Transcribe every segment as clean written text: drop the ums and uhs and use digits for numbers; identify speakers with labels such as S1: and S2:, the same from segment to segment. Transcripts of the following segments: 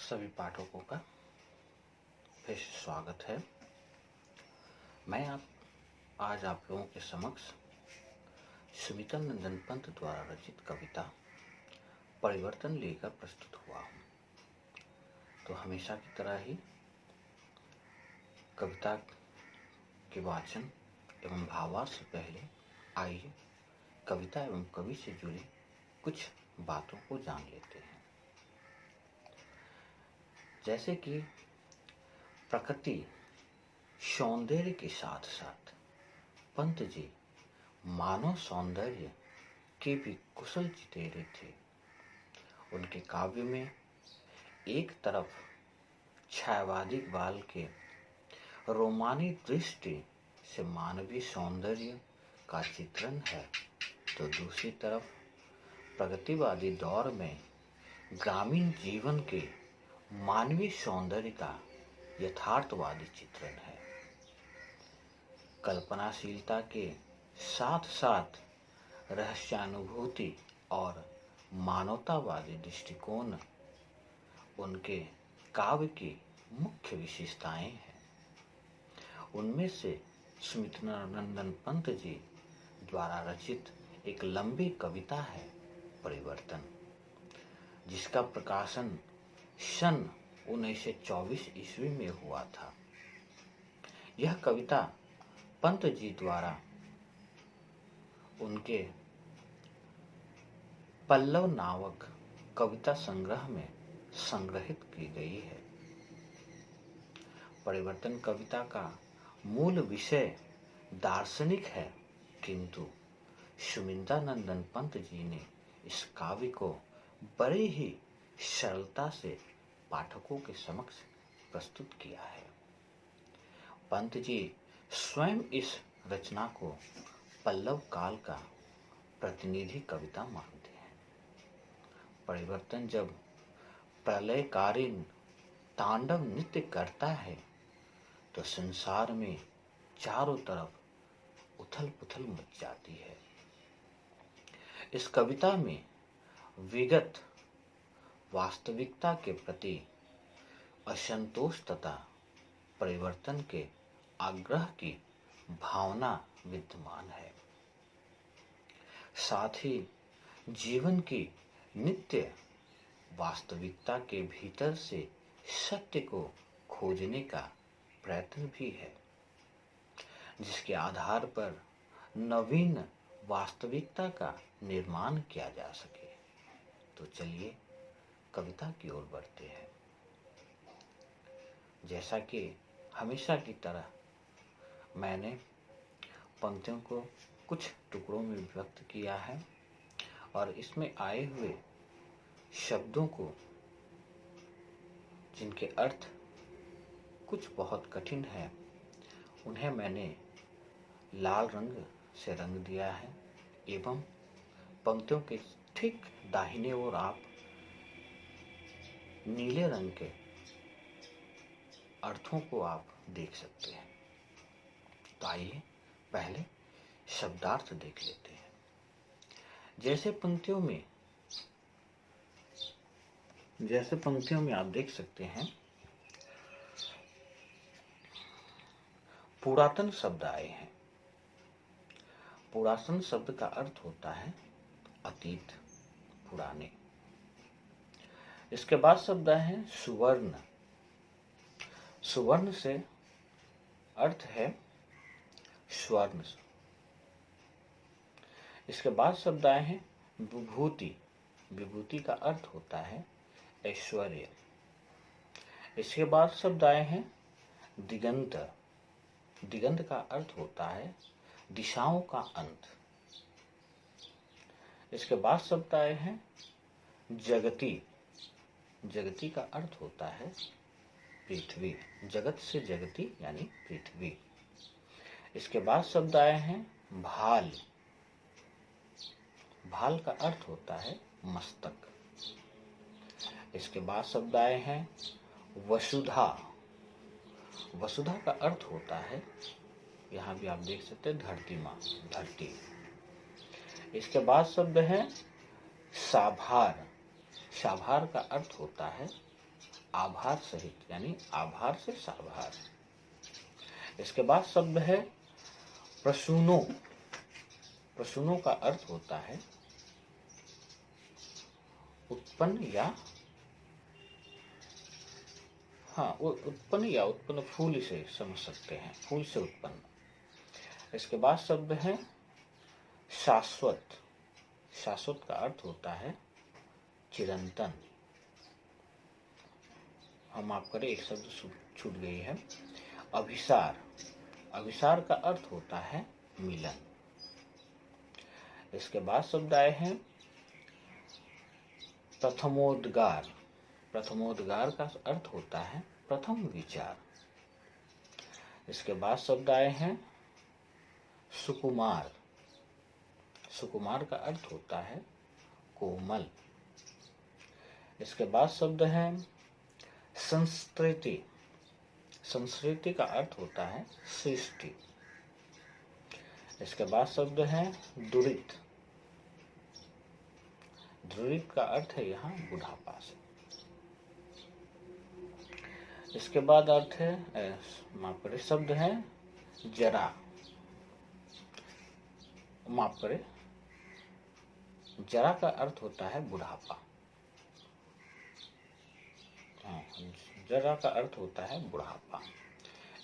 S1: सभी पाठकों का फिर से स्वागत है। मैं आज आप लोगों के समक्ष सुमिता नंदन पंत द्वारा रचित कविता परिवर्तन लेकर प्रस्तुत हुआ हूँ। तो हमेशा की तरह ही कविता के वाचन एवं भावार्थ से पहले आइए कविता एवं कवि से जुड़ी कुछ बातों को जान लेते हैं। जैसे कि प्रकृति सौंदर्य के साथ साथ पंत जी मानव सौंदर्य के भी कुशल चितेरे थे। उनके काव्य में एक तरफ छायावादी बाल के रोमानी दृष्टि से मानवीय सौंदर्य का चित्रण है, तो दूसरी तरफ प्रगतिवादी दौर में ग्रामीण जीवन के मानवीय सौंदर्य का यथार्थवादी चित्रण है। कल्पनाशीलता के साथ साथ रहस्यानुभूति और मानवतावादी दृष्टिकोण उनके काव्य की मुख्य विशेषताएं हैं। उनमें से सुमिता नंदन पंत जी द्वारा रचित एक लंबी कविता है परिवर्तन, जिसका प्रकाशन सन 1924 ईस्वी में हुआ था। यह कविता पंत जी द्वारा उनके पल्लव नामक कविता संग्रह में संग्रहित की गई है। परिवर्तन कविता का मूल विषय दार्शनिक है, किंतु सुमिता नंदन पंत जी ने इस काव्य को बड़े ही सरलता से पाठकों के समक्ष प्रस्तुत किया है। पंत जी स्वयं इस रचना को पल्लव काल का प्रतिनिधि कविता मानते हैं। परिवर्तन जब प्रलयकालीन तांडव नृत्य करता है तो संसार में चारों तरफ उथल पुथल मच जाती है। इस कविता में विगत वास्तविकता के प्रति असंतोष तथा परिवर्तन के आग्रह की भावना विद्यमान है। साथ ही जीवन की नित्य वास्तविकता के भीतर से सत्य को खोजने का प्रयत्न भी है, जिसके आधार पर नवीन वास्तविकता का निर्माण किया जा सके। तो चलिए कविता की ओर बढ़ते हैं। जैसा कि हमेशा की तरह मैंने पंक्तियों को कुछ टुकड़ों में व्यक्त किया है और इसमें आए हुए शब्दों को, जिनके अर्थ कुछ बहुत कठिन है, उन्हें मैंने लाल रंग से रंग दिया है एवं पंक्तियों के ठीक दाहिने ओर आप नीले रंग के अर्थों को आप देख सकते हैं। तो आइए पहले शब्दार्थ देख लेते हैं। जैसे पंक्तियों में आप देख सकते हैं, पुरातन शब्द आए हैं। पुरातन शब्द का अर्थ होता है अतीत, पुराने। इसके बाद शब्द है सुवर्ण। सुवर्ण से अर्थ है स्वर्ण। इसके बाद शब्द आए हैं विभूति। विभूति का अर्थ होता है ऐश्वर्य। इसके बाद शब्द आए हैं दिगंत। दिगंत का अर्थ होता है दिशाओं का अंत। इसके बाद शब्द आए हैं जगती। जगती का अर्थ होता है पृथ्वी। जगत से जगती यानी पृथ्वी। इसके बाद शब्द आए हैं भाल। भाल का अर्थ होता है मस्तक। इसके बाद शब्द आए हैं वसुधा। वसुधा का अर्थ होता है, यहाँ भी आप देख सकते हैं, धरती माँ, धरती। इसके बाद शब्द है साभार। साभार का अर्थ होता है आभार सहित, यानी आभार से साभार। इसके बाद शब्द है प्रसूनो। प्रसूनो का अर्थ होता है उत्पन्न या उत्पन्न फूल से समझ सकते हैं, फूल से उत्पन्न। इसके बाद शब्द है शाश्वत। शाश्वत का अर्थ होता है चिरंतन। हम माफ करें, एक शब्द छूट गई है, अभिसार। अभिसार का अर्थ होता है मिलन। इसके बाद शब्द आए हैं प्रथमोद्गार। प्रथमोद्गार का अर्थ होता है प्रथम विचार। इसके बाद शब्द आए हैं सुकुमार। सुकुमार का अर्थ होता है कोमल। इसके बाद शब्द है संस्कृति। संस्कृति का अर्थ होता है सृष्टि। इसके बाद शब्द है दुरित। दुरित का अर्थ है यहाँ बुढ़ापा से। इसके बाद अर्थ है माफ करें, शब्द है जरा। माफ करें, जरा का अर्थ होता है बुढ़ापा। जरा का अर्थ होता है बुढ़ापा।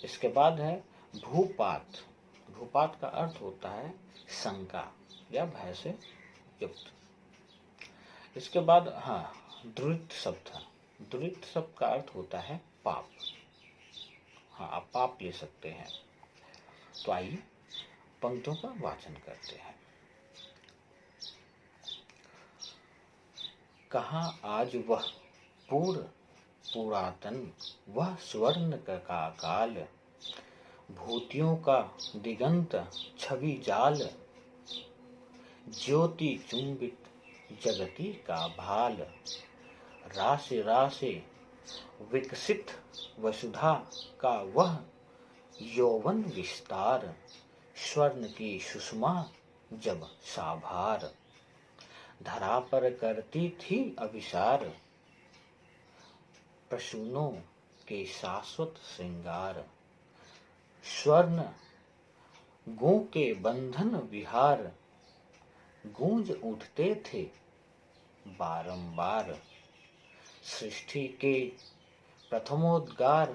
S1: इसके बाद है भूपात। भूपात का अर्थ होता है शंका या भय से युक्त। इसके बाद दुरित शब्द। दुरित शब्द का अर्थ होता है पाप। आप पाप ले सकते हैं। तो आइए पंक्तियों का वाचन करते हैं। कहाँ आज वह पुरातन, वह स्वर्ण का काल, भूतियों का दिगंत छवि जाल, ज्योति चुंबित जगती का भाल, राशि राशि विकसित वसुधा का वह यौवन विस्तार, स्वर्ण की सुषमा जब साभार, धरा पर करती थी अभिसार, प्रसूनों के शाश्वत श्रृंगार, स्वर्ण गो के बंधन विहार, गूंज उठते थे बारंबार, सृष्टि के प्रथमोद्गार,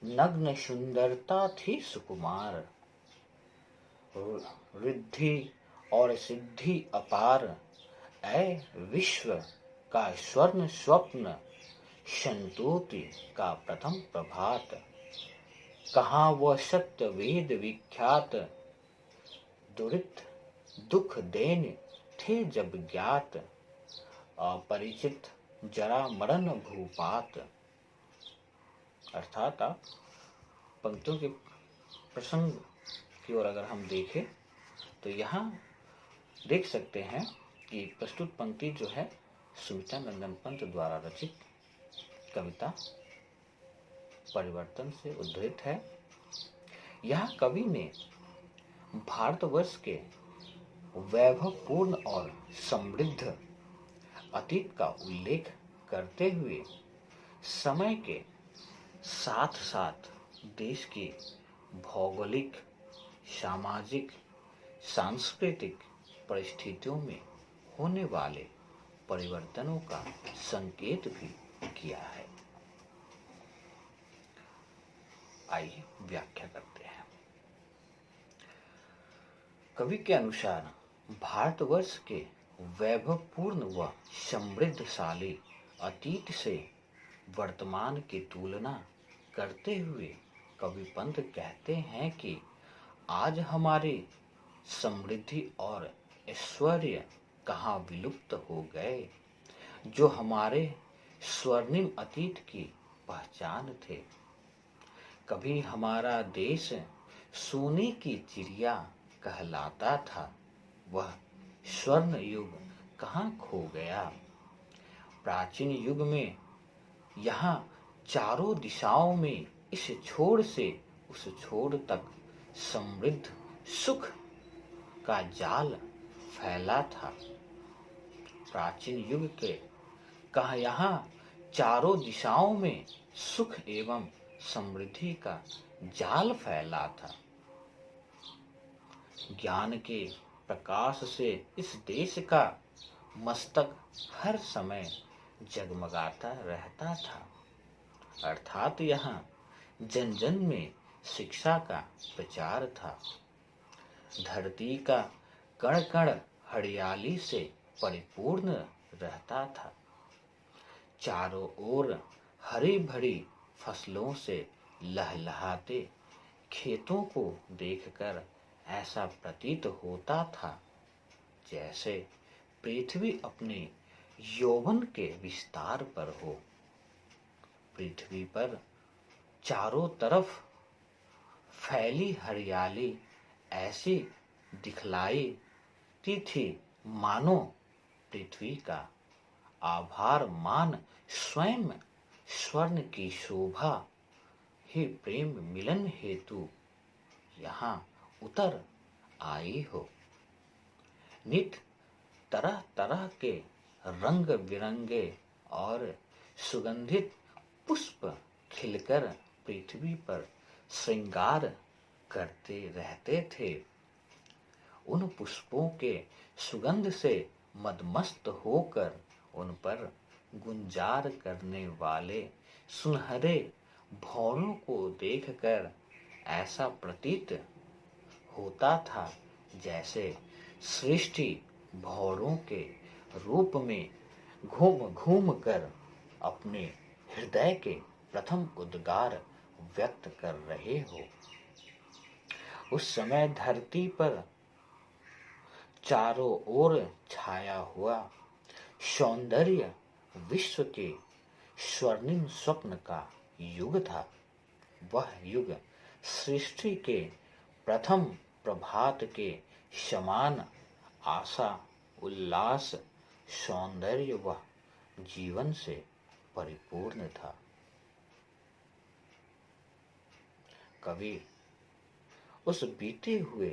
S1: नग्न सुंदरता थी सुकुमार, रिद्धि और सिद्धि अपार, ऐ विश्व का स्वर्ण स्वप्न, संतोति का प्रथम प्रभात, कहाँ वह सत्य वेद विख्यात, दुरित दुख देन थे जब ज्ञात, अपरिचित जरा मरण भूपात। अर्थात आप पंक्तियों के प्रसंग की ओर अगर हम देखें तो यहाँ देख सकते हैं कि प्रस्तुत पंक्ति जो है सुमित्रा नंदन पंत द्वारा रचित कविता परिवर्तन से उद्धृत है। यह कवि ने भारतवर्ष के वैभवपूर्ण और समृद्ध अतीत का उल्लेख करते हुए समय के साथ साथ देश की भौगोलिक, सामाजिक, सांस्कृतिक परिस्थितियों में होने वाले परिवर्तनों का संकेत भी किया है। आइए व्याख्या करते हैं। कवि के अनुसार भारतवर्ष के वैभवपूर्ण व समृद्धशाली अतीत से वर्तमान की तुलना करते हुए कवि पंत कहते हैं कि आज हमारे समृद्धि और ऐश्वर्य कहाँ विलुप्त हो गए, जो हमारे स्वर्णिम अतीत की पहचान थे। कभी हमारा देश सोने की चिड़िया कहलाता था, वह स्वर्ण युग कहाँ खो गया। प्राचीन युग में यहाँ चारों दिशाओं में इस छोर से उस छोर तक समृद्ध सुख का जाल फैला था। प्राचीन युग के कहा यहाँ चारों दिशाओं में सुख एवं समृद्धि का जाल फैला था। ज्ञान के प्रकाश से इस देश का मस्तक हर समय जगमगाता रहता था। अर्थात यहाँ जन जन में शिक्षा का प्रचार था। धरती का कण कण हरियाली से परिपूर्ण रहता था। चारों ओर हरी भरी फसलों से लहलहाते खेतों को देखकर ऐसा प्रतीत होता था जैसे पृथ्वी अपने यौवन के विस्तार पर हो। पृथ्वी पर चारों तरफ फैली हरियाली ऐसी दिखलाती थी मानो पृथ्वी का आभार मान स्वयं स्वर्ण की शोभा ही प्रेम मिलन हेतु यहाँ उतर आई हो। नित तरह तरह के रंग बिरंगे और सुगंधित पुष्प खिलकर पृथ्वी पर श्रृंगार करते रहते थे। उन पुष्पों के सुगंध से मदमस्त होकर उन पर गुंजार करने वाले सुनहरे भौरों को देखकर ऐसा प्रतीत होता था जैसे सृष्टि भौरों के रूप में घूम घूम कर अपने हृदय के प्रथम उद्गार व्यक्त कर रहे हो। उस समय धरती पर चारों ओर छाया हुआ सौंदर्य विश्व के स्वर्णिम स्वप्न का युग था। वह युग सृष्टि के प्रथम प्रभात के समान आशा, उल्लास, सौंदर्य व जीवन से परिपूर्ण था। कवि उस बीते हुए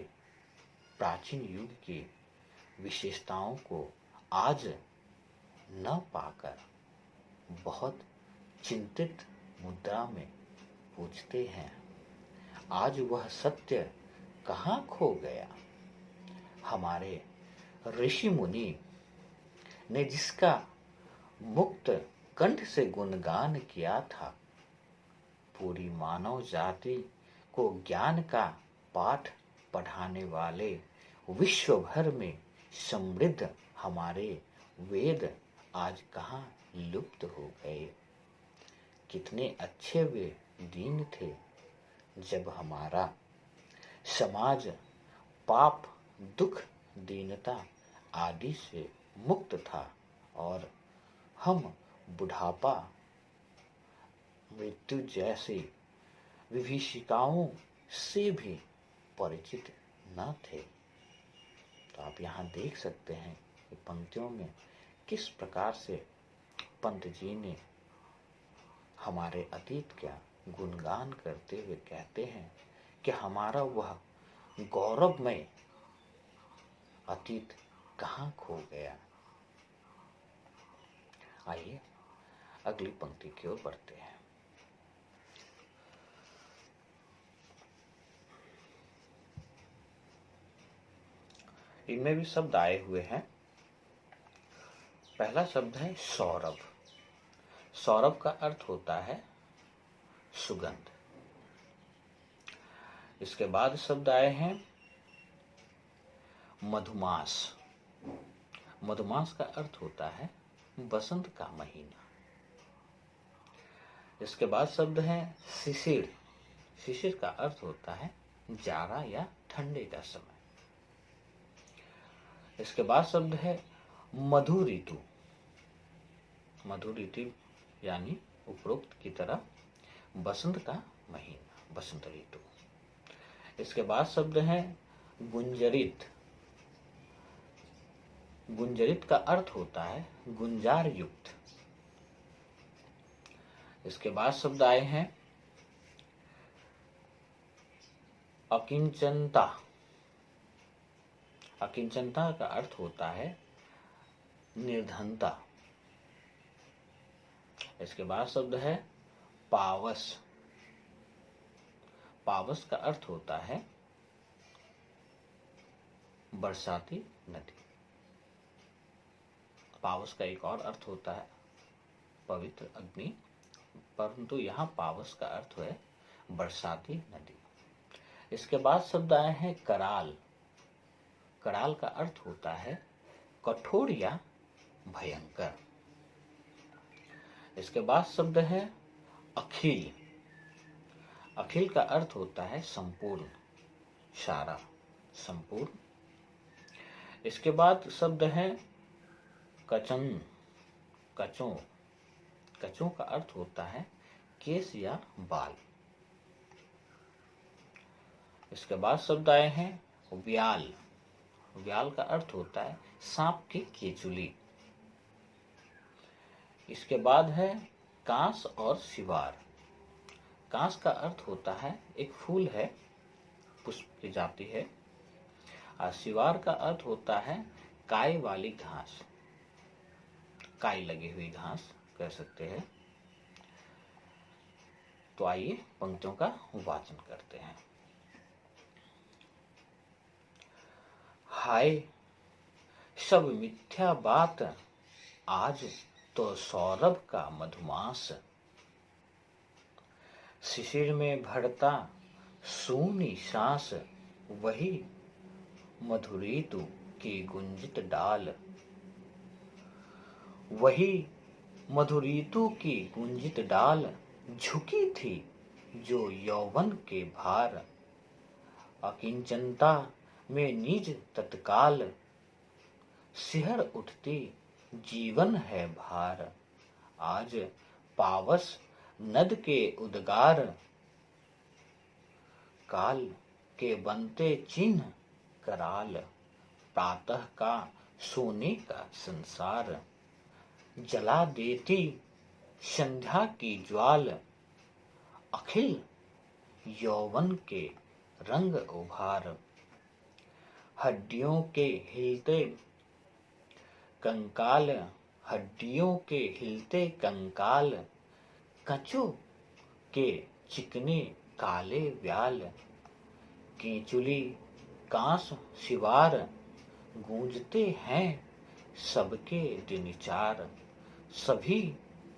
S1: प्राचीन युग की विशेषताओं को आज न पाकर बहुत चिंतित मुद्रा में पूछते हैं, आज वह सत्य कहाँ खो गया? हमारे ऋषि मुनि ने जिसका मुक्त कंठ से गुणगान किया था, पूरी मानव जाति को ज्ञान का पाठ पढ़ाने वाले विश्व भर में समृद्ध हमारे वेद आज कहाँ लुप्त हो गए। कितने अच्छे वे दिन थे जब हमारा समाज पाप, दुख, दीनता आदि से मुक्त था और हम बुढ़ापा, मृत्यु जैसी विभीषिकाओं से भी परिचित न थे। तो आप यहाँ देख सकते हैं कि पंक्तियों में किस प्रकार से पंत जी ने हमारे अतीत का गुणगान करते हुए कहते हैं कि हमारा वह गौरवमय अतीत कहाँ खो गया। आइए अगली पंक्ति की ओर बढ़ते हैं। इनमें भी शब्द आए हुए हैं। पहला शब्द है सौरभ। सौरभ का अर्थ होता है सुगंध। इसके बाद शब्द आए हैं मधुमास। मधुमास का अर्थ होता है बसंत का महीना। इसके बाद शब्द है शिशिर। शिशिर का अर्थ होता है जाड़ा या ठंडे का समय। इसके बाद शब्द है मधु ऋतु। मधु ऋतु यानी उपरोक्त की तरह बसंत का महीना, बसंत ऋतु। इसके बाद शब्द है गुंजरित। गुंजरित का अर्थ होता है गुंजार युक्त। इसके बाद शब्द आए हैं अकिंचनता। अकिंचनता का अर्थ होता है निर्धनता। इसके बाद शब्द है पावस। पावस का अर्थ होता है बरसाती नदी। पावस का एक और अर्थ होता है पवित्र अग्नि, परंतु यहाँ पावस का अर्थ है बरसाती नदी। इसके बाद शब्द आए हैं कराल। कराल का अर्थ होता है कठोर या भयंकर। इसके बाद शब्द है अखिल। अखिल का अर्थ होता है संपूर्ण, सारा, संपूर्ण। इसके बाद शब्द है कचन। कचों। कचों का अर्थ होता है केस या बाल। इसके बाद शब्द आए हैं व्याल। व्याल का अर्थ होता है सांप की केचुली। इसके बाद है कांस और सिवार। कांस का अर्थ होता है एक फूल है, पुष्प की जाति है। और सिवार का अर्थ होता है काई वाली घास, काई लगी हुई घास कह सकते हैं। तो आइए पंक्तियों का वाचन करते हैं। हाय सब मिथ्या बात, आज तो सौरभ का मधुमास। शिशिर में भरता सूनी सांस, वही मधुरितु की गुंजित डाल। वही मधुरितु की गुंजित डाल, झुकी थी जो यौवन के भार। अकिंचनता में निज तत्काल, सिहर उठती जीवन है भार। आज पावस नद के उद्गार, काल के बनते चिन्ह कराल। प्रातः का सोने का संसार, जला देती संध्या की ज्वाल। अखिल यौवन के रंग उभार, हड्डियों के हिलते कंकाल। हड्डियों के हिलते कंकाल, कचों के चिकने काले व्याल। केचुली कांस सिवार, गूंजते हैं सबके दिनचार। सभी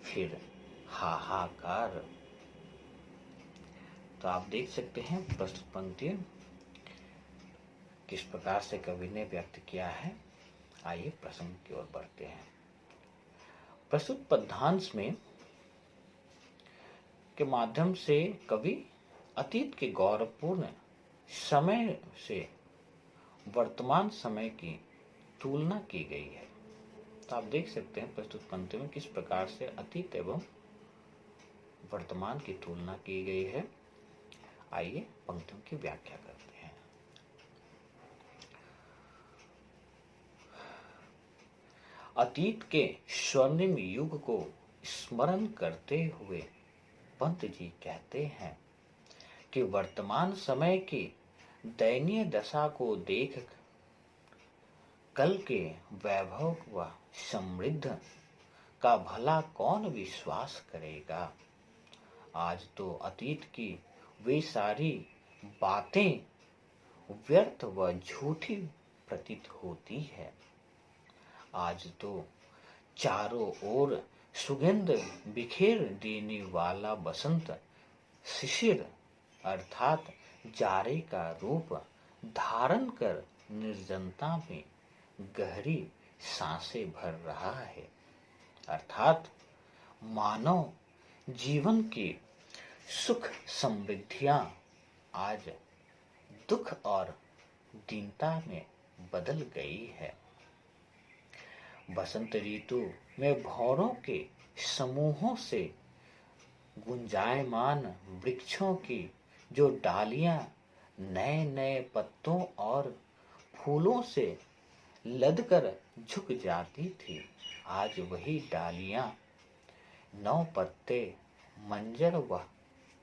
S1: फिर हाहाकार। तो आप देख सकते हैं प्रस्तुत पंक्ति किस प्रकार से कवि ने व्यक्त किया है। आइए प्रसंग की ओर बढ़ते हैं। प्रस्तुत पद्यांश में के माध्यम से कवि अतीत के गौरवपूर्ण समय से वर्तमान समय की तुलना की गई है। तो आप देख सकते हैं प्रस्तुत पंक्ति में किस प्रकार से अतीत एवं वर्तमान की तुलना की गई है। आइए पंक्तियों की व्याख्या करते हैं। अतीत के स्वर्णिम युग को स्मरण करते हुए पंत जी कहते हैं कि वर्तमान समय की दयनीय दशा को देख कल के वैभव व समृद्ध का भला कौन विश्वास करेगा। आज तो अतीत की वे सारी बातें व्यर्थ व झूठी प्रतीत होती है। आज तो चारों ओर सुगंध बिखेर देने वाला बसंत शिशिर अर्थात जारे का रूप धारण कर निर्जनता में गहरी सांसें भर रहा है। अर्थात मानव जीवन की सुख समृद्धियां आज दुख और दीनता में बदल गई है। बसंत ऋतु में भौरों के समूहों से गुंजायमान वृक्षों की जो डालियां नए नए पत्तों और फूलों से लदकर झुक जाती थी, आज वही डालियां नौ पत्ते मंजर व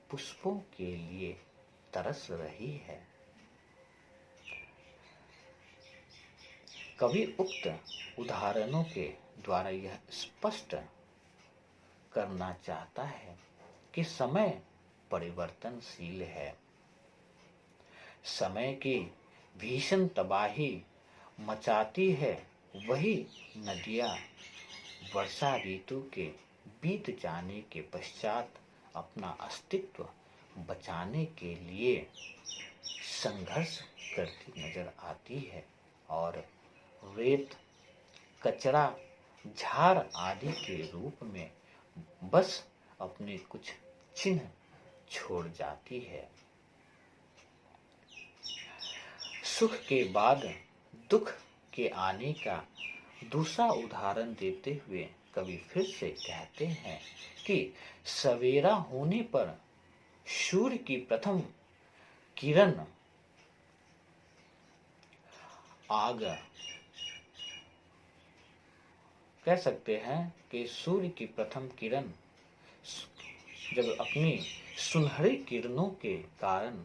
S1: पुष्पों के लिए तरस रही है। कवि उक्त उदाहरणों के द्वारा यह स्पष्ट करना चाहता है कि समय परिवर्तनशील है। समय की भीषण तबाही मचाती है वही नदियां वर्षा ऋतु के बीत जाने के पश्चात अपना अस्तित्व बचाने के लिए संघर्ष करती नजर आती है और रेत, कचरा, झाड़ आदि के रूप में बस अपने कुछ चिन्ह छोड़ जाती है। सुख के बाद दुख के आने का दूसरा उदाहरण देते हुए कवि फिर से कहते हैं कि सवेरा होने पर सूर्य की प्रथम किरण आग, कह सकते हैं कि सूर्य की प्रथम किरण जब अपनी सुनहरी किरणों के कारण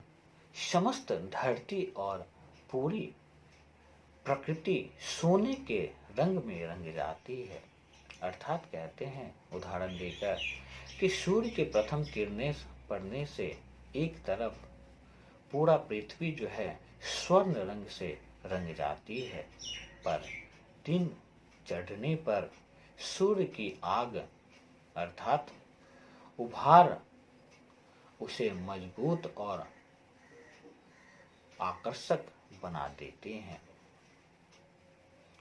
S1: समस्त धरती और पूरी प्रकृति सोने के रंग में रंग जाती है। अर्थात कहते हैं उदाहरण देकर कि सूर्य के प्रथम किरणें पड़ने से एक तरफ पूरा पृथ्वी जो है स्वर्ण रंग से रंग जाती है, पर दिन चढ़ने पर सूर्य की आग अर्थात उभार उसे मजबूत और आकर्षक बना देते हैं।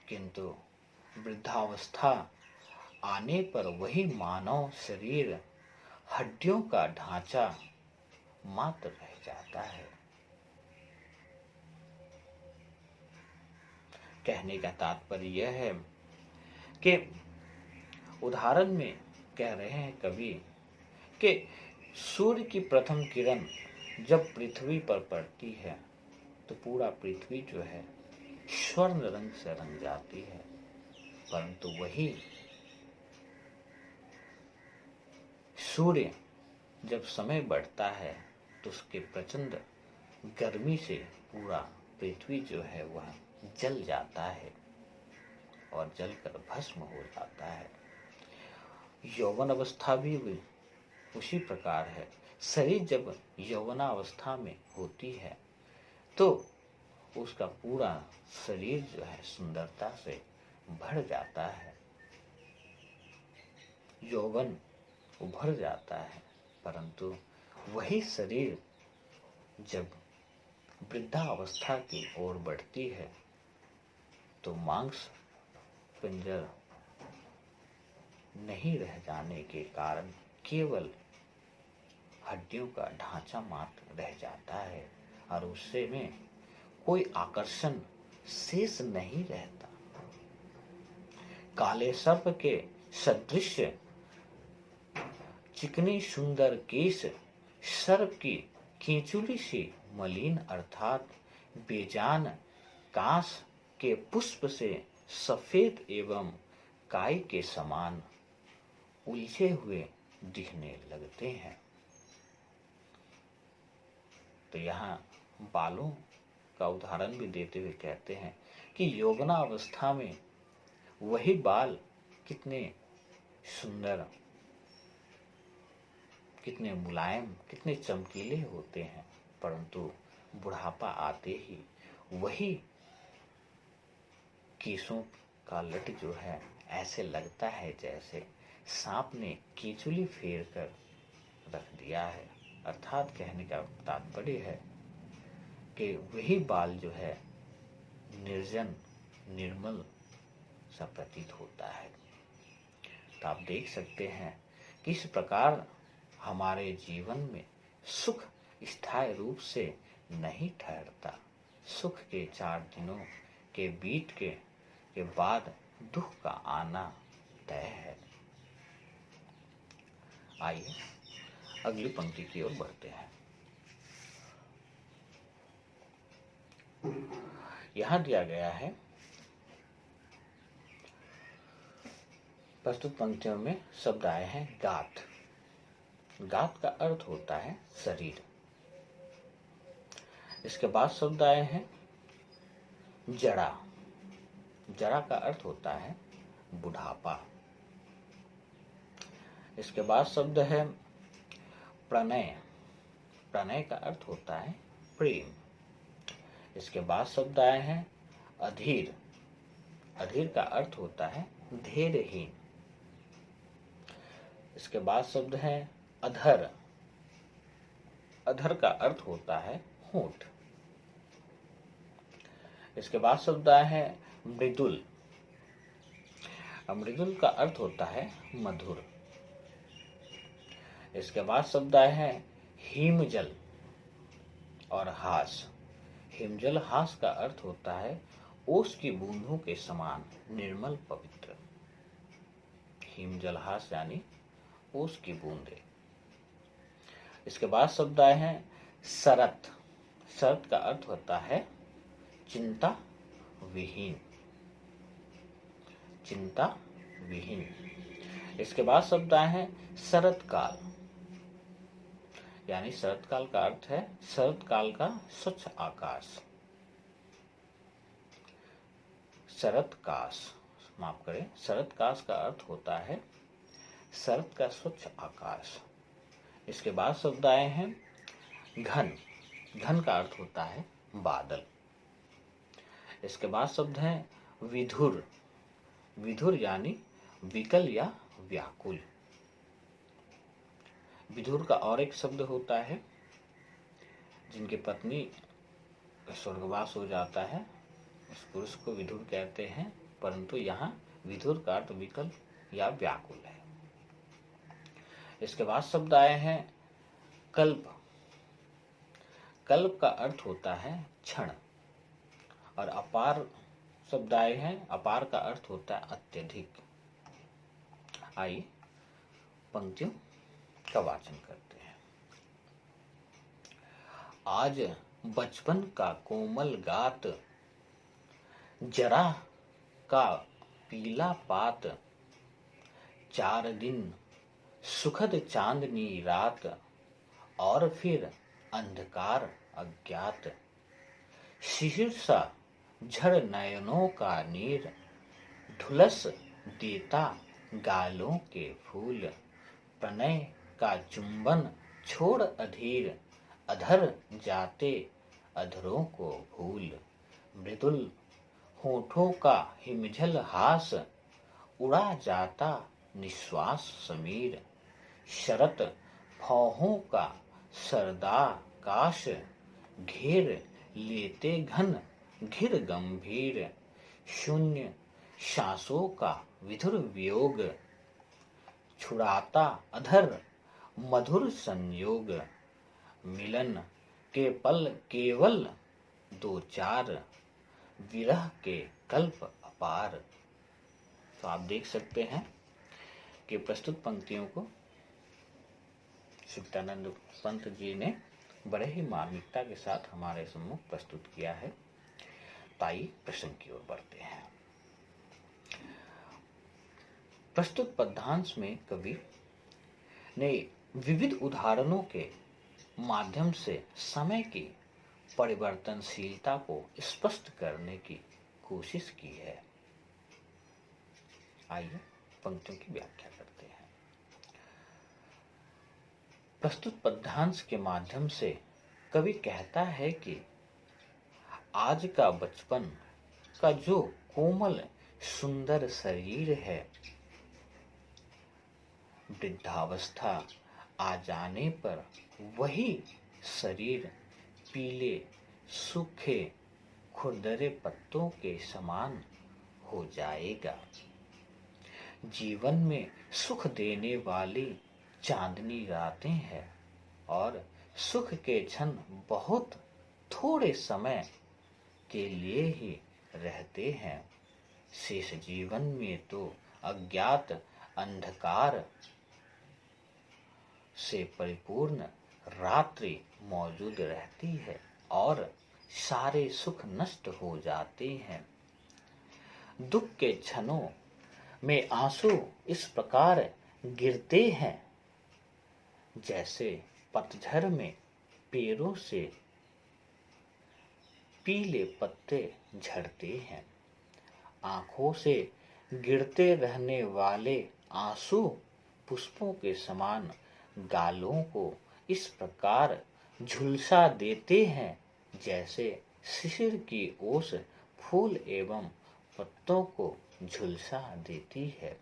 S1: किंतु वृद्धावस्था आने पर वही मानव शरीर हड्डियों का ढांचा मात्र रह जाता है। कहने का तात्पर्य यह है कि उदाहरण में कह रहे हैं कवि कि सूर्य की प्रथम किरण जब पृथ्वी पर पड़ती है तो पूरा पृथ्वी जो है स्वर्ण रंग से रंग जाती है, परंतु वही सूर्य जब समय बढ़ता है तो उसके प्रचंड गर्मी से पूरा पृथ्वी जो है वह जल जाता है और जलकर भस्म हो जाता है। यौवन अवस्था भी उसी प्रकार है। शरीर जब यौवनावस्था में होती है तो उसका पूरा शरीर जो है सुंदरता से भर जाता है, यौवन उभर जाता है, परंतु वही शरीर जब वृद्धावस्था की ओर बढ़ती है तो मांस पिंजर नहीं रह जाने के कारण केवल हड्डियों का ढांचा मात्र रह जाता है और उससे में कोई आकर्षण शेष नहीं रहता। काले सर्प के सदृश चिकनी सुंदर केश सर्प की खींचुली सी मलिन अर्थात बेजान कांस के पुष्प से सफेद एवं काई के समान उलझे हुए दिखने लगते हैं। तो यहाँ बालों का उदाहरण भी देते हुए कहते हैं कि यौवना अवस्था में वही बाल कितने सुंदर, कितने मुलायम, कितने चमकीले होते हैं, परंतु बुढ़ापा आते ही वही केशों का लट जो है ऐसे लगता है जैसे सांप ने केचुली फेर कर रख दिया है। अर्थात कहने का तात्पर्य है कि वही बाल जो है निर्जन निर्मल सा प्रतीत होता है। तो आप देख सकते हैं कि इस प्रकार हमारे जीवन में सुख स्थायी रूप से नहीं ठहरता। सुख के 4 दिनों के बीत के बाद दुख का आना तय है। आइए अगली पंक्ति की ओर बढ़ते हैं। यहां दिया गया है, प्रस्तुत पंक्तियों में शब्द आए हैं गात। गात का अर्थ होता है शरीर। इसके बाद शब्द आए हैं जड़ा। जड़ा का अर्थ होता है बुढ़ापा। इसके बाद शब्द है प्रणय। प्रणय का अर्थ होता है प्रेम। इसके बाद शब्द आए हैं अधीर। अधीर का अर्थ होता है धैर्यहीन। इसके बाद शब्द है अधर। अधर का अर्थ होता है होंठ। इसके बाद शब्द आए हैं मृदुल। मृदुल का अर्थ होता है मधुर। इसके बाद शब्द आए हैं हिमजल और हास। हिमजल हास का अर्थ होता है ओस की बूंदों के समान निर्मल पवित्र। हिमजल हास यानी ओस की बूंदे। इसके बाद शब्द आए हैं शरत। शरत का अर्थ होता है चिंता विहीन। चिंता विहीन। इसके बाद शब्द आए हैं शरत काल। यानी शरत काल का अर्थ है शरत काल का स्वच्छ आकाश। शरत काश, माफ करें, शरत काश का अर्थ होता है शरत का स्वच्छ आकाश। इसके बाद शब्द आए हैं घन। घन का अर्थ होता है बादल। इसके बाद शब्द है विधुर। विधुर यानी विकल या व्याकुल। विधुर का और एक शब्द होता है जिनकी पत्नी स्वर्गवास हो जाता है, उस पुरुष को विधुर कहते हैं, परंतु यहाँ विधुर का अर्थ विकल या व्याकुल है। इसके बाद शब्द आए हैं कल्प। कल्प का अर्थ होता है क्षण। और अपार शब्द आए हैं। अपार का अर्थ होता है अत्यधिक। आइए पंक्तियों का वाचन करते हैं। आज बचपन का कोमल गात, जरा का पीला पात, 4 दिन सुखद चांदनी रात, और फिर अंधकार अज्ञात, शिशिर सा झड़ नयनों का नीर, ढुलस देता गालों के फूल, प्रणय का चुंबन छोड़ अधीर, अधर जाते अधरों को भूल, मृदुल होठों का हिमझल हास, उड़ा जाता निश्वास समीर, शरत भौहों का सरदा काश, घेर लेते घन घिर गंभीर, शून्य सांसों का विधुर वियोग, छुड़ाता अधर मधुर संयोग, मिलन के पल केवल 2-4, विरह के कल्प अपार। तो आप देख सकते हैं कि प्रस्तुत पंक्तियों को सुखदानंद पंत जी ने बड़े ही मार्मिकता के साथ हमारे सम्मुख प्रस्तुत किया है। ताई प्रसंग की ओर बढ़ते हैं। प्रस्तुत पद्यांश में कवि ने विविध उदाहरणों के माध्यम से समय की परिवर्तनशीलता को स्पष्ट करने की कोशिश की है। आइए पंक्तियों की व्याख्या करते हैं। प्रस्तुत पद्यांश के माध्यम से कवि कहता है कि आज का बचपन का जो कोमल सुंदर शरीर है, वृद्धावस्था आ जाने पर वही शरीर पीले सूखे खुरदरे पत्तों के समान हो जाएगा। जीवन में सुख देने वाली चांदनी रातें हैं और सुख के क्षण बहुत थोड़े समय के लिए ही रहते हैं। शेष जीवन में तो अज्ञात अंधकार से परिपूर्ण रात्रि मौजूद रहती है और सारे सुख नष्ट हो जाते हैं। दुख के क्षणों में आंसू इस प्रकार गिरते हैं जैसे पतझड़ में पेड़ों से पीले पत्ते झड़ते हैं। आंखों से गिरते रहने वाले आंसू पुष्पों के समान गालों को इस प्रकार झुलसा देते हैं जैसे शिशिर की ओस फूल एवं पत्तों को झुलसा देती है।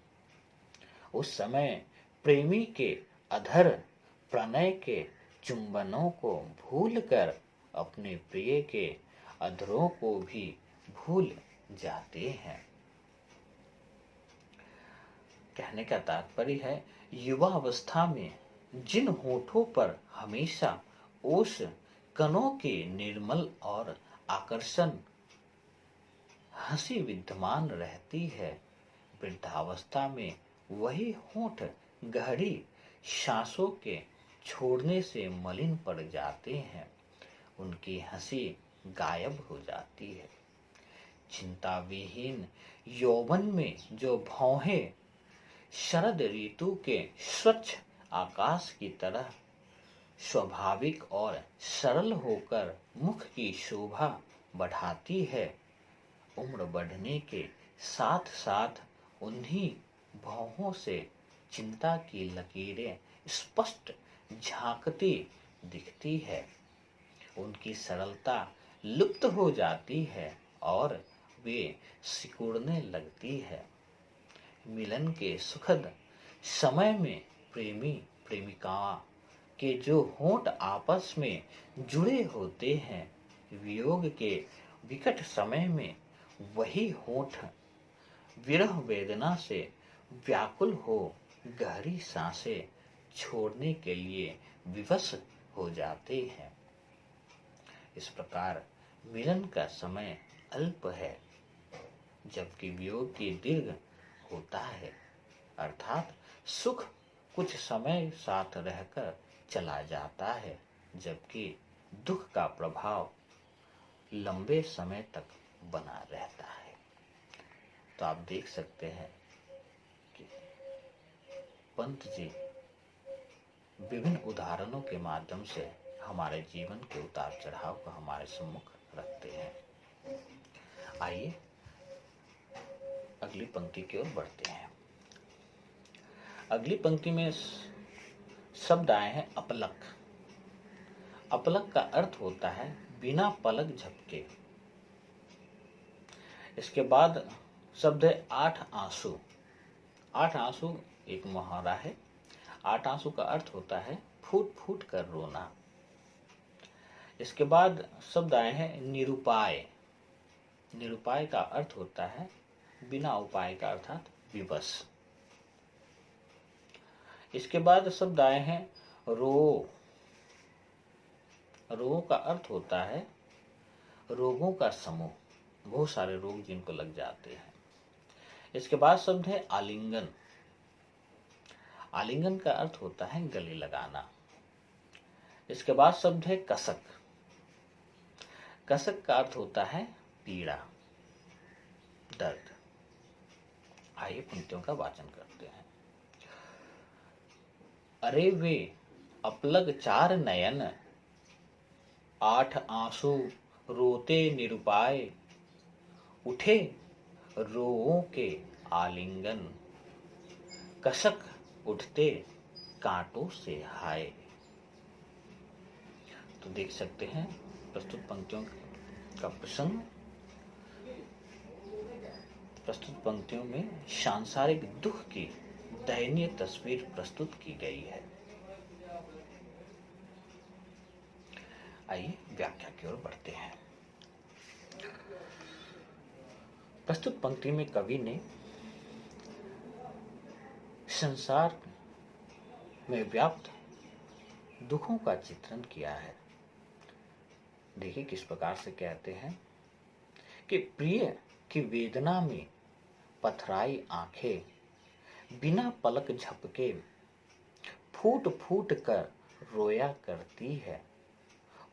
S1: उस समय प्रेमी के अधर प्रणय के चुंबनों को भूलकर अपने प्रिय के अधरों को भी भूल जाते हैं। कहने का तात्पर्य है, युवा अवस्था में जिन होठों पर हमेशा ओस कणों के निर्मल और आकर्षण हंसी विद्यमान रहती है, वृद्धावस्था में वही होठ गहरी सांसों के छोड़ने से मलिन पड़ जाते हैं, उनकी हंसी गायब हो जाती है। चिंता विहीन यौवन में जो भौहें शरद ऋतु के स्वच्छ आकाश की तरह स्वाभाविक और सरल होकर मुख की शोभा बढ़ाती है, उम्र बढ़ने के साथ साथ उन्हीं भौहों से चिंता की लकीरें स्पष्ट झांकती दिखती है। उनकी सरलता लुप्त हो जाती है और वे सिकुड़ने लगती है। मिलन के सुखद समय में प्रेमी प्रेमिका के जो होंठ आपस में जुड़े होते हैं, वियोग के विकट समय में वही होंठ विरह वेदना से व्याकुल हो गहरी सांसें छोड़ने के लिए विवश हो जाते हैं। इस प्रकार मिलन का समय अल्प है, जबकि वियोग की दीर्घ होता है, अर्थात सुख कुछ समय साथ रहकर चला जाता है, जबकि दुख का प्रभाव लंबे समय तक बना रहता है। तो आप देख सकते हैं कि पंत जी विभिन्न उदाहरणों के माध्यम से हमारे जीवन के उतार चढ़ाव को हमारे सम्मुख रखते हैं। आइए अगली पंक्ति की ओर बढ़ते हैं। अगली पंक्ति में शब्द आए हैं अपलक। अपलक का अर्थ होता है बिना पलक झपके। इसके बाद शब्द है आठ आंसू। आठ आंसू एक मुहावरा है। आठ आंसू का अर्थ होता है फूट फूट कर रोना। इसके बाद शब्द आए हैं निरुपाय। निरुपाय का अर्थ होता है बिना उपाय का, अर्थात विवश। इसके बाद शब्द आए हैं रो। रो का अर्थ होता है रोगों का समूह, बहुत सारे रोग जिनको लग जाते हैं। इसके बाद शब्द है आलिंगन। आलिंगन का अर्थ होता है गले लगाना। इसके बाद शब्द है कसक। कसक का अर्थ होता है पीड़ा, दर्द। आइए पंक्तियों का वाचन करते हैं। अरे वे अपलग चार नयन, आठ आंसू रोते निरुपाय, उठे रोओं के आलिंगन, कसक उठते कांटों से हाय। तो देख सकते हैं प्रस्तुत पंक्तियों का प्रसंग। प्रस्तुत पंक्तियों में सांसारिक दुख की दयनीय तस्वीर प्रस्तुत की गई है। आइए व्याख्या की ओर बढ़ते हैं। प्रस्तुत पंक्ति में कवि ने संसार में व्याप्त दुखों का चित्रण किया है। देखिए किस प्रकार से कहते हैं कि प्रिय की वेदना में पथराई आंखें बिना पलक झपके फूट फूट कर रोया करती है।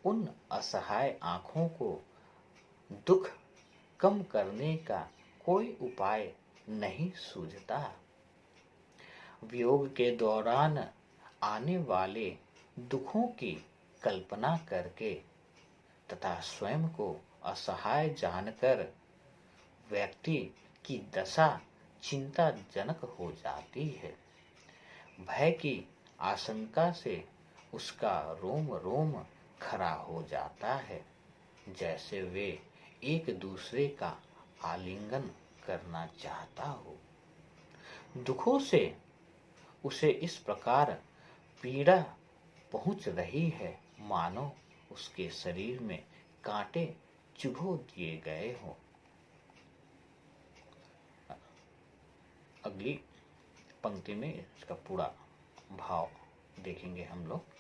S1: उन असहाय आंखों को दुख कम करने का कोई उपाय नहीं सूझता। वियोग के दौरान आने वाले दुखों की कल्पना करके तथा स्वयं को असहाय जानकर व्यक्ति की दशा चिंताजनक हो जाती है। भय की आशंका से उसका रोम रोम खड़ा हो जाता है, जैसे वे एक दूसरे का आलिंगन करना चाहता हो। दुखों से उसे इस प्रकार पीड़ा पहुंच रही है मानो उसके शरीर में कांटे चुभो दिए गए हों। अगली पंक्ति में इसका पूरा भाव देखेंगे हम लोग।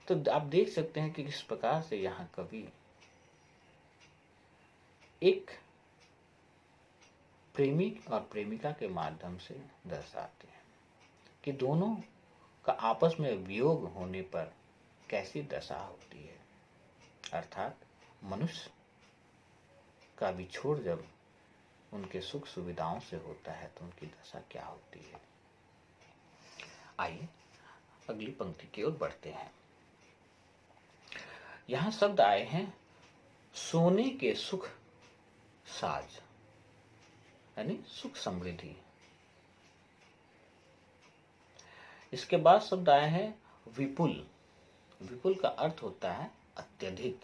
S1: तो आप देख सकते हैं कि किस प्रकार से यहाँ कवि एक प्रेमी और प्रेमिका के माध्यम से दर्शाते हैं कि दोनों का आपस में वियोग होने पर कैसी दशा होती है, अर्थात मनुष्य का विछोड़ जब उनके सुख सुविधाओं से होता है तो उनकी दशा क्या होती है। आइए अगली पंक्ति की ओर बढ़ते हैं। यहां शब्द आए हैं सोने के सुख साज, यानी सुख समृद्धि। इसके बाद शब्द आए हैं विपुल। विपुल का अर्थ होता है अत्यधिक।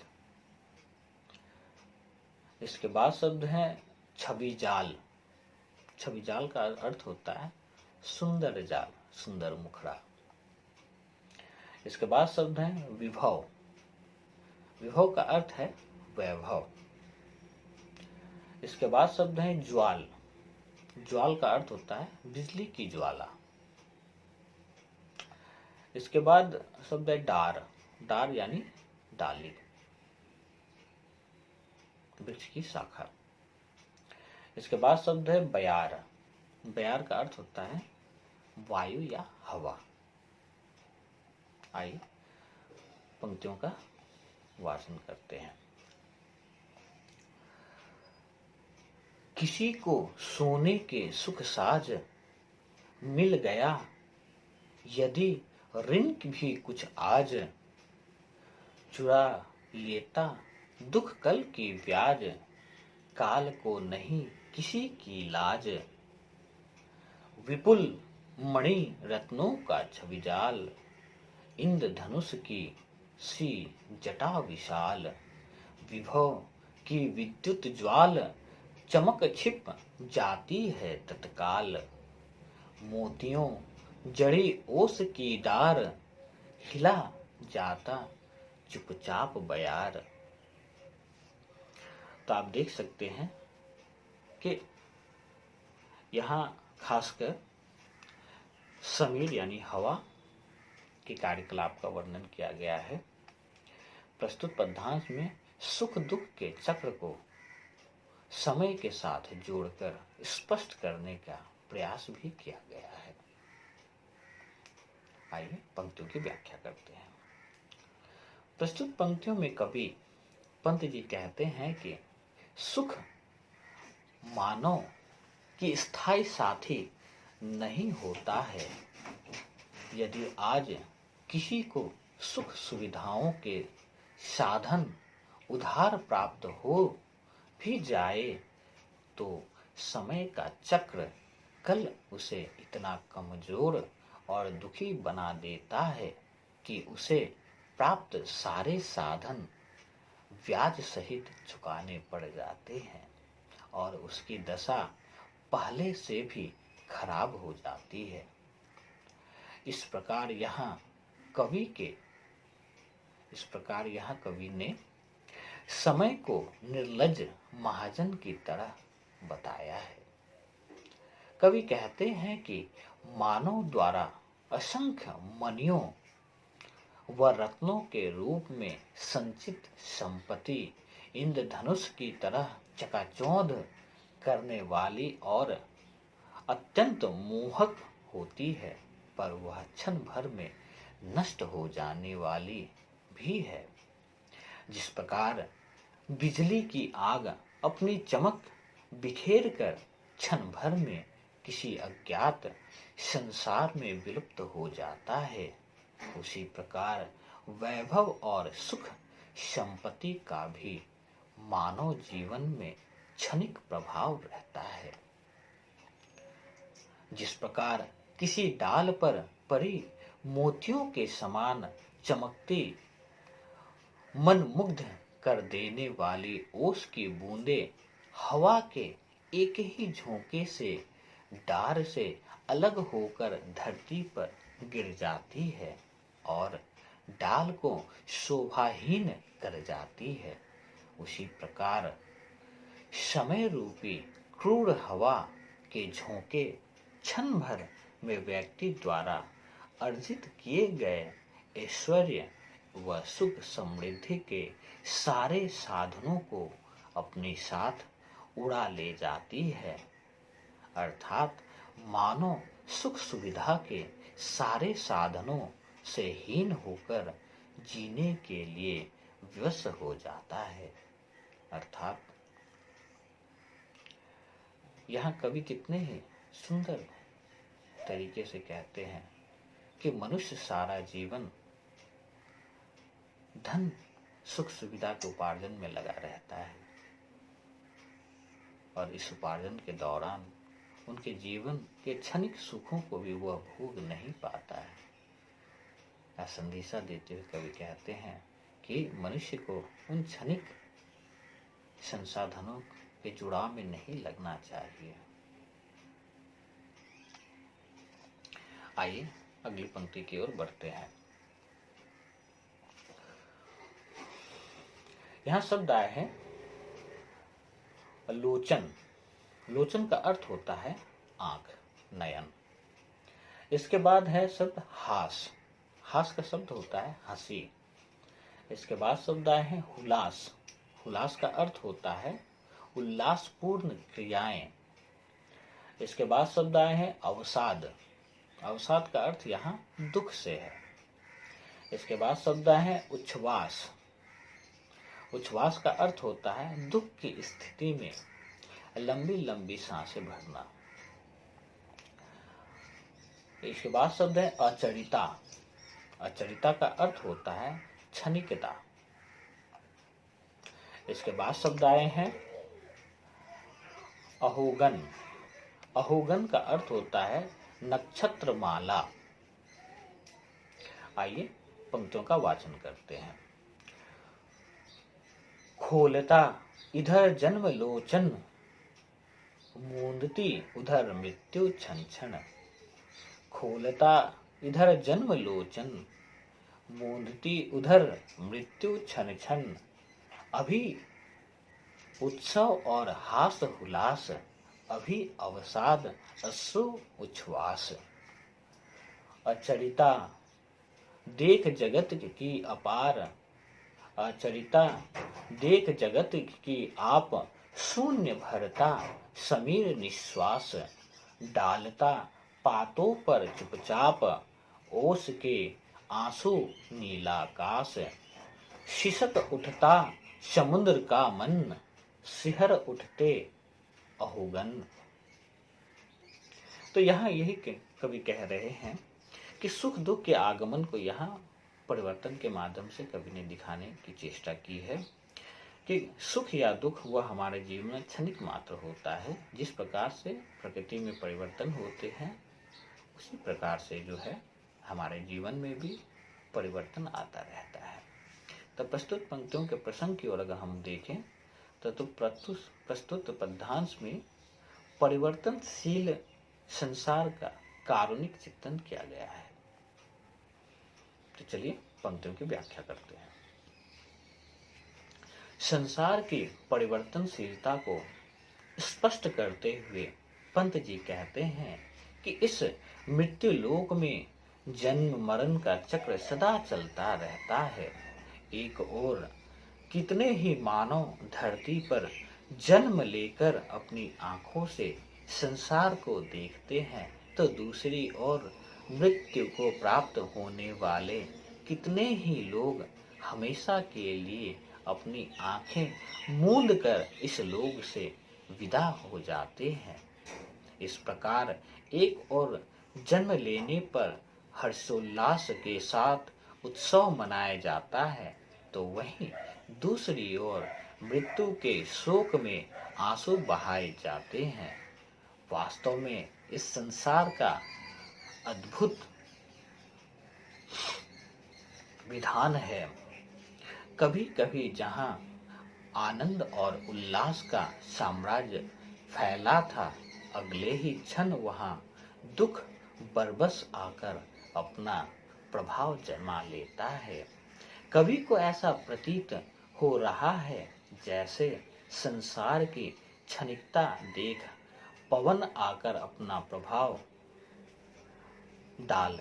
S1: इसके बाद शब्द है छवि जाल। छवि जाल का अर्थ होता है सुंदर जाल, सुंदर मुखड़ा। इसके बाद शब्द है विभव। विभव का अर्थ है वैभव। इसके बाद शब्द है ज्वाल। ज्वाल का अर्थ होता है बिजली की ज्वाला। इसके बाद शब्द है डार। डार यानी डाली, वृक्ष की शाखा। इसके बाद शब्द है बयार। बयार का अर्थ होता है वायु या हवा। आइए पंक्तियों का वाचन करते हैं। किसी को सोने के सुख साज मिल गया, यदि ऋण भी कुछ आज, चुरा लेता दुख कल की ब्याज, काल को नहीं किसी की लाज। विपुल मणि रत्नों का छविजाल, इंद्रधनुष की सी जटा विशाल, विभव की विद्युत ज्वाल, चमक छिप जाती है तत्काल। मोतियों जड़ी ओस की डार, हिला जाता चुपचाप बयार। तो आप देख सकते हैं कि यहाँ खासकर समीर यानी हवा के कार्यकलाप का वर्णन किया गया है। प्रस्तुत पद्यांश में सुख दुख के चक्र को समय के साथ जोड़कर स्पष्ट करने का प्रयास भी किया गया है। आइए पंक्तियों की व्याख्या करते हैं। प्रस्तुत पंक्तियों में कवि पंत जी कहते हैं कि सुख मानव की स्थायी साथी नहीं होता है। यदि आज किसी को सुख सुविधाओं के साधन उधार प्राप्त हो भी जाए तो समय का चक्र कल उसे इतना कमजोर और दुखी बना देता है कि उसे प्राप्त सारे साधन ब्याज सहित चुकाने पड़ जाते हैं और उसकी दशा पहले से भी खराब हो जाती है। इस प्रकार यहाँ कवि ने समय को निर्लज्ज महाजन की तरह बताया है। कवि कहते हैं कि मानव द्वारा असंख्य मणियों व रत्नों के रूप में संचित संपत्ति इंद्रधनुष की तरह चकाचौंध करने वाली और अत्यंत मोहक होती है, पर वह क्षण भर में नष्ट हो जाने वाली भी है। जिस प्रकार बिजली की आग अपनी चमक बिखेर कर क्षण भर में किसी अज्ञात संसार में विलुप्त हो जाता है, उसी प्रकार वैभव और सुख संपत्ति का भी मानव जीवन में क्षणिक प्रभाव रहता है। जिस प्रकार किसी डाल पर परी मोतियों के समान चमकती, मन मुग्ध कर देने वाली ओस की बूंदें हवा के एक ही झोंके से डार से अलग होकर धरती पर गिर जाती है और डाल को शोभाहीन कर जाती है। उसी प्रकार समय रूपी क्रूर हवा के झोंके क्षण भर में व्यक्ति द्वारा अर्जित किए गए ऐश्वर्य व सुख समृद्धि के सारे साधनों को अपने साथ उड़ा ले जाती है। अर्थात मानव सुख सुविधा के सारे साधनों से हीन होकर जीने के लिए विवश हो जाता है। अर्थात यहाँ कवि कितने ही सुंदर तरीके से कहते हैं कि मनुष्य सारा जीवन धन सुख सुविधा के उपार्जन में लगा रहता है और इस उपार्जन के दौरान उनके जीवन के क्षणिक सुखों को भी वह भोग नहीं पाता है। यह संदेशा देते हुए कवि कहते हैं कि मनुष्य को उन क्षणिक संसाधनों के जुड़ाव में नहीं लगना चाहिए। आइए अगली पंक्ति की ओर बढ़ते हैं। यहां शब्द आए हैं लोचन। लोचन का अर्थ होता है आंख, नयन। इसके बाद है शब्द हास। हास का शब्द होता है हंसी। इसके बाद शब्द आए हैं हुलास। हुलास का अर्थ होता है उल्लासपूर्ण क्रियाएं। इसके बाद शब्द आए हैं अवसाद। अवसाद का अर्थ यहाँ दुख से है। इसके बाद शब्द आए हैं उच्छ्वास। उच्छ्वास का अर्थ होता है दुख की स्थिति में लंबी लंबी सांसें भरना। इसके बाद शब्द है अचरिता। अचरिता का अर्थ होता है क्षणिकता। इसके बाद शब्द आए हैं अहोगन। अहोगन का अर्थ होता है नक्षत्र माला। आइए पंक्तियों का वाचन करते हैं। खोलता इधर जन्म लोचन, मूंदती उधर मृत्यु छन छन। खोलता इधर जन्म लोचन, मूंदती उधर मृत्यु छन छन। अभी उत्सव और हास हुलास, अभी अवसाद अश्रु उच्छ्वास। अचरिता देख जगत की अपार, अचरिता देख जगत की आप। शून्य भरता समीर निश्वास, डालता पातों पर चुपचाप। ओस के आंसू नीलाकाश, शिसक उठता समुद्र का मन। सिहर उठते अहोगन। तो यहाँ यही कवि कह रहे हैं कि सुख दुख के आगमन को यहाँ परिवर्तन के माध्यम से कवि ने दिखाने की चेष्टा की है कि सुख या दुख वह हमारे जीवन में क्षणिक मात्र होता है। जिस प्रकार से प्रकृति में परिवर्तन होते हैं उसी प्रकार से जो है हमारे जीवन में भी परिवर्तन आता रहता है। तो प्रस्तुत पंक्तियों के प्रसंग की ओर अगर हम देखें तो प्रस्तुत पद्यांश में परिवर्तनशील संसार का कारुणिक चिंतन किया गया है। तो चलिए पंक्तियों की व्याख्या करते हैं। संसार की परिवर्तनशीलता को स्पष्ट करते हुए पंत जी कहते हैं कि इस मृत्यु लोक में जन्म मरण का चक्र सदा चलता रहता है। एक ओर कितने ही मानव धरती पर जन्म लेकर अपनी आंखों से संसार को देखते हैं, तो दूसरी ओर मृत्यु को प्राप्त होने वाले कितने ही लोग हमेशा के लिए अपनी आंखें मूंद कर इस लोक से विदा हो जाते हैं। इस प्रकार एक और जन्म लेने पर हर्षोल्लास के साथ उत्सव मनाया जाता है, तो वहीं दूसरी ओर मृत्यु के शोक में आंसू बहाए जाते हैं। वास्तव में इस संसार का अद्भुत विधान है। कभी कभी जहां आनंद और उल्लास का साम्राज्य फैला था, अगले ही क्षण वहां दुख बरबस आकर अपना प्रभाव जमा लेता है। कवि को ऐसा प्रतीत हो रहा है जैसे संसार की क्षणिकता देख पवन आकर अपना प्रभाव डाल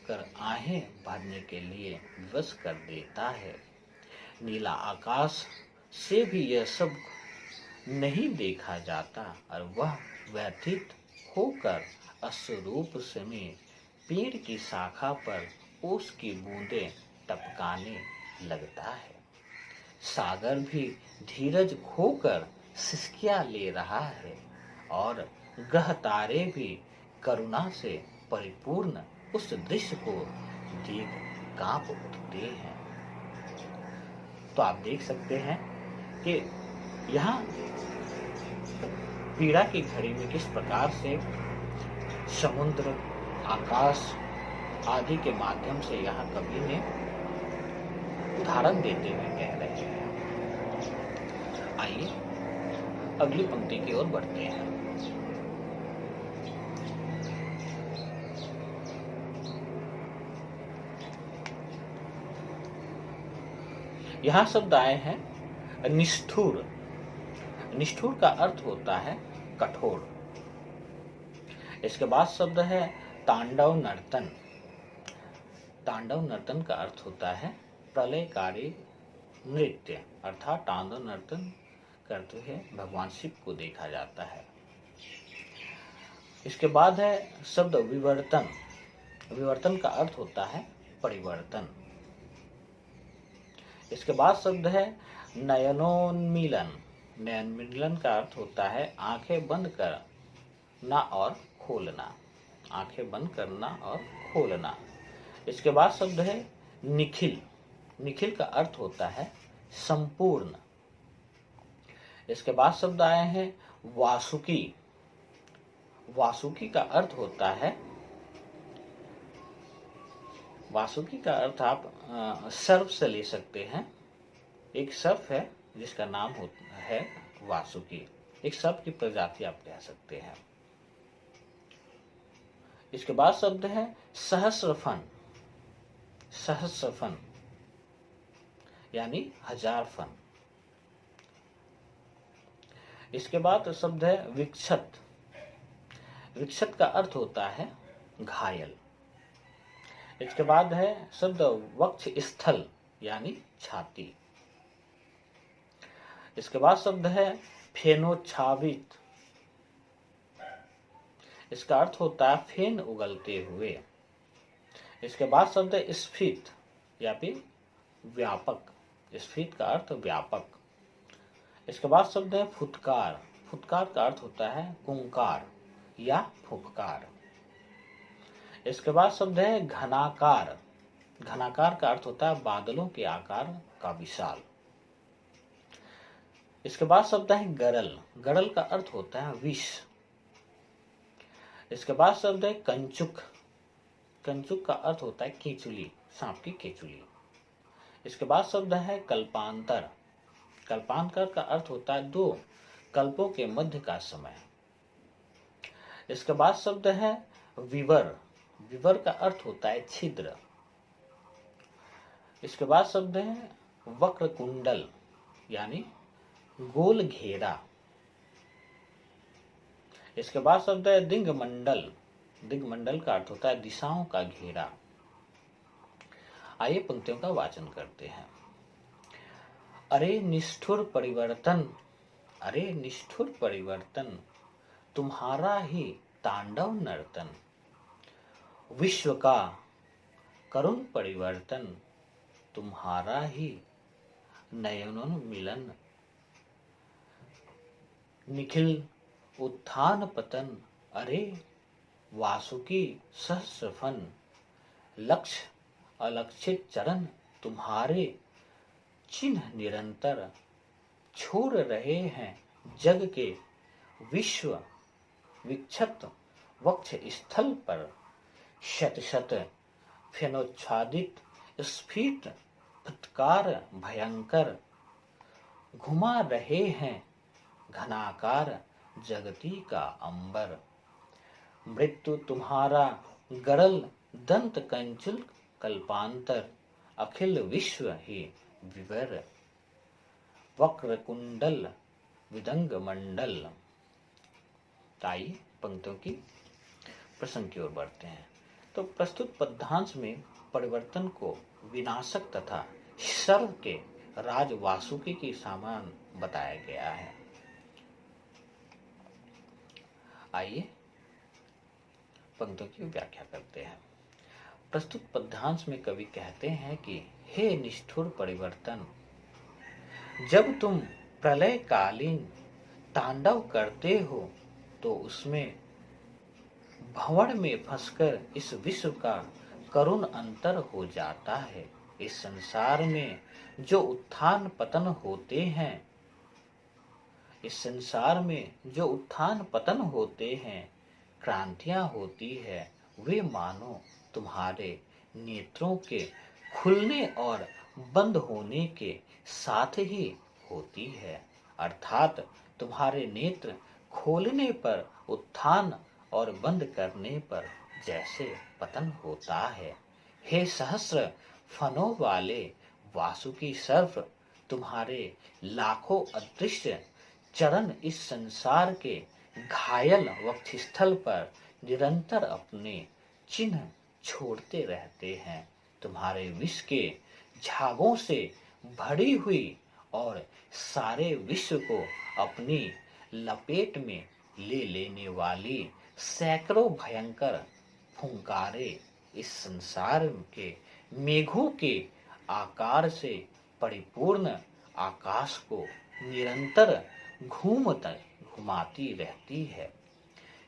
S1: कर आहें भरने के लिए विवश कर देता है। नीला आकाश से भी यह सब नहीं देखा जाता और वह व्यथित होकर अश्रुरूप में पेड़ की शाखा पर ओस की बूंदें टपकाने लगता है। सागर भी धीरज खोकर सिसकियां ले रहा है और ग्रह तारे भी करुणा से परिपूर्ण उस दृश्य को देख कांप उठते हैं। तो आप देख सकते हैं कि यहाँ पीड़ा की घड़ी में किस प्रकार से समुद्र, आकाश आदि के माध्यम से यहाँ कवि ने उदाहरण देते हुए कह रहे हैं। आइए अगली पंक्ति की ओर बढ़ते हैं। यहाँ शब्द आए हैं निष्ठुर। निष्ठुर का अर्थ होता है कठोर। इसके बाद शब्द है तांडव नर्तन। तांडव नर्तन का अर्थ होता है प्रलयकारी नृत्य, अर्थात तांडव नर्तन करते हुए भगवान शिव को देखा जाता है। इसके बाद है शब्द विवर्तन। विवर्तन का अर्थ होता है परिवर्तन। इसके बाद शब्द है नयनोन्मीलन। नयनोन्मीलन का अर्थ होता है आंखें बंद करना और खोलना। आंखें बंद करना और खोलना। इसके बाद शब्द है निखिल। निखिल का अर्थ होता है संपूर्ण। इसके बाद शब्द आए हैं वासुकी। वासुकी का अर्थ होता है, वासुकी का अर्थ आप सर्प से ले सकते हैं। एक सर्प है जिसका नाम है वासुकी। एक सर्प की प्रजाति आप कह सकते हैं। इसके बाद शब्द है सहस्रफन। सहस्रफन यानी 1000 फन। इसके बाद शब्द है विक्षत। विक्षत का अर्थ होता है घायल। इसके बाद है शब्द वक्ष स्थल यानी छाती। इसके बाद शब्द है फेनोच्छावित। इसका अर्थ होता है फेन उगलते हुए। इसके बाद शब्द है स्फीत या फिर व्यापक। स्फीत का अर्थ व्यापक। इसके बाद शब्द है फुटकार। फुटकार का अर्थ होता है कुंकार या फुफकार। इसके बाद शब्द है घनाकार। घनाकार का अर्थ होता है बादलों के आकार का विशाल। इसके बाद शब्द है गरल। गरल का अर्थ होता है विष। इसके बाद शब्द है कंचुक। कंचुक का अर्थ होता है केचुली, सांप की केचुली। इसके बाद शब्द है कल्पांतर। कल्पांतर का अर्थ होता है 2 कल्पों के मध्य का समय। इसके बाद शब्द है विवर। विवर का अर्थ होता है छिद्र। इसके बाद शब्द है वक्र कुंडल यानी गोल घेरा। इसके बाद शब्द है दिग्मंडल। दिग्मंडल का अर्थ होता है दिशाओं का घेरा। आइए पंक्तियों का वाचन करते हैं। अरे निष्ठुर परिवर्तन, अरे निष्ठुर परिवर्तन, तुम्हारा ही तांडव नर्तन। विश्व का करुण परिवर्तन, तुम्हारा ही नयनोन्मीलन। निखिल उत्थान पतन, अरे वासुकी सहस्रफन। लक्ष्य अलक्षित चरण, तुम्हारे चिन्ह निरंतर। छोड़ रहे हैं जग के विश्व विक्षत वक्ष स्थल पर। शत शत फेनोच्छादित स्फीत फुत्कार भयंकर घुमा रहे हैं घनाकार जगती का अंबर। मृत्यु तुम्हारा गरल दंत कंचुल कल्पांतर अखिल विश्व ही विवर वक्र कुंडल विदंग मंडल। आइए पंक्तियों की प्रसंग की ओर बढ़ते हैं। तो प्रस्तुत पद्यांश में परिवर्तन को विनाशक तथा सर्व के राज वासुकी के समान बताया गया है। आइए पंक्तियों की व्याख्या करते हैं। प्रस्तुत पद्यांश में कवि कहते हैं कि हे निष्ठुर परिवर्तन, जब तुम प्रलयकालीन तांडव करते हो तो उसमें भंवर में फंसकर इस विश्व का करुण अंतर हो जाता है। इस संसार में जो उत्थान पतन होते हैं, इस संसार में जो उत्थान पतन होते हैं, क्रांतियां होती है, वे मानो तुम्हारे नेत्रों के खुलने और बंद होने के साथ ही होती है। अर्थात तुम्हारे नेत्र खोलने पर उत्थान और बंद करने पर जैसे पतन होता है। हे सहस्र फनों वाले वासुकी सर्प, तुम्हारे लाखों अदृश्य चरण इस संसार के घायल वक्षस्थल पर निरंतर अपने चिन्ह छोड़ते रहते हैं। तुम्हारे विष के झागों से भरी हुई और सारे विश्व को अपनी लपेट में ले लेने वाली सैकड़ों भयंकर फुंकारे इस संसार के मेघों के आकार से परिपूर्ण आकाश को निरंतर घुमाती रहती है।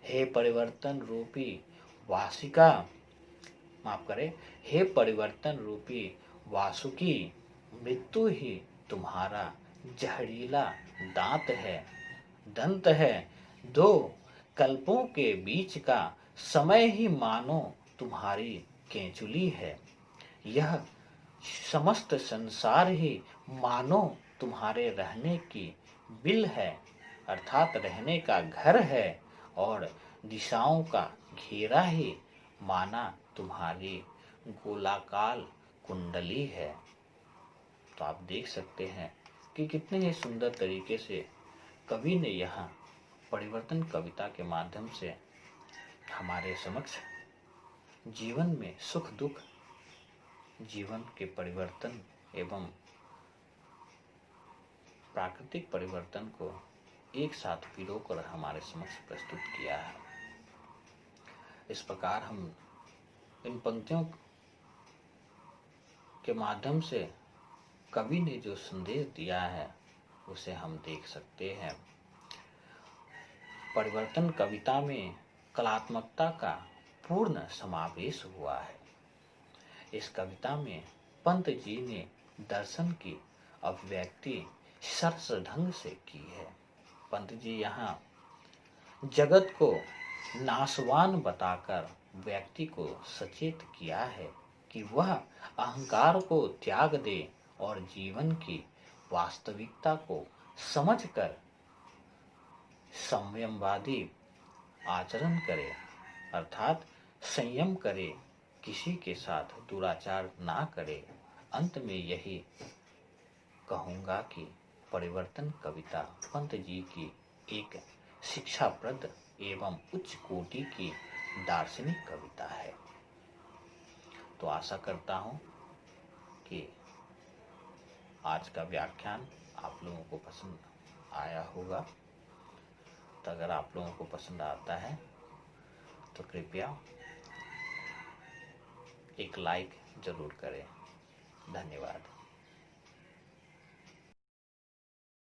S1: हे परिवर्तन रूपी वासिका, माफ करें, हे परिवर्तन रूपी वासुकी, मृत्यु ही तुम्हारा जहरीला दंत है। दो कल्पों के बीच का समय ही मानो तुम्हारी केंचुली है। यह समस्त संसार ही मानो तुम्हारे रहने की बिल है, अर्थात रहने का घर है, और दिशाओं का घेरा ही माना तुम्हारी गोलाकार कुंडली है। तो आप देख सकते हैं कि कितने ही सुंदर तरीके से कवि ने यहाँ परिवर्तन कविता के माध्यम से हमारे समक्ष जीवन में सुख दुख, जीवन के परिवर्तन एवं प्राकृतिक परिवर्तन को एक साथ पिरोकर हमारे समक्ष प्रस्तुत किया है। इस प्रकार हम इन पंक्तियों के माध्यम से कवि ने जो संदेश दिया है उसे हम देख सकते हैं। परिवर्तन कविता में कलात्मकता का पूर्ण समावेश हुआ है। इस कविता में पंत जी ने दर्शन की अभिव्यक्ति सरस ढंग से की है। पंत जी यहाँ जगत को नाशवान बताकर व्यक्ति को सचेत किया है कि वह अहंकार को त्याग दे और जीवन की वास्तविकता को समझकर संयमवादी आचरण करे, अर्थात संयम करे, किसी के साथ दुराचार ना करे। अंत में यही कहूँगा कि परिवर्तन कविता पंत जी की एक शिक्षाप्रद एवं उच्च कोटि की दार्शनिक कविता है। तो आशा करता हूँ कि आज का व्याख्यान आप लोगों को पसंद आया होगा। तो अगर आप लोगों को पसंद आता है तो कृपया एक लाइक जरूर करें। धन्यवाद।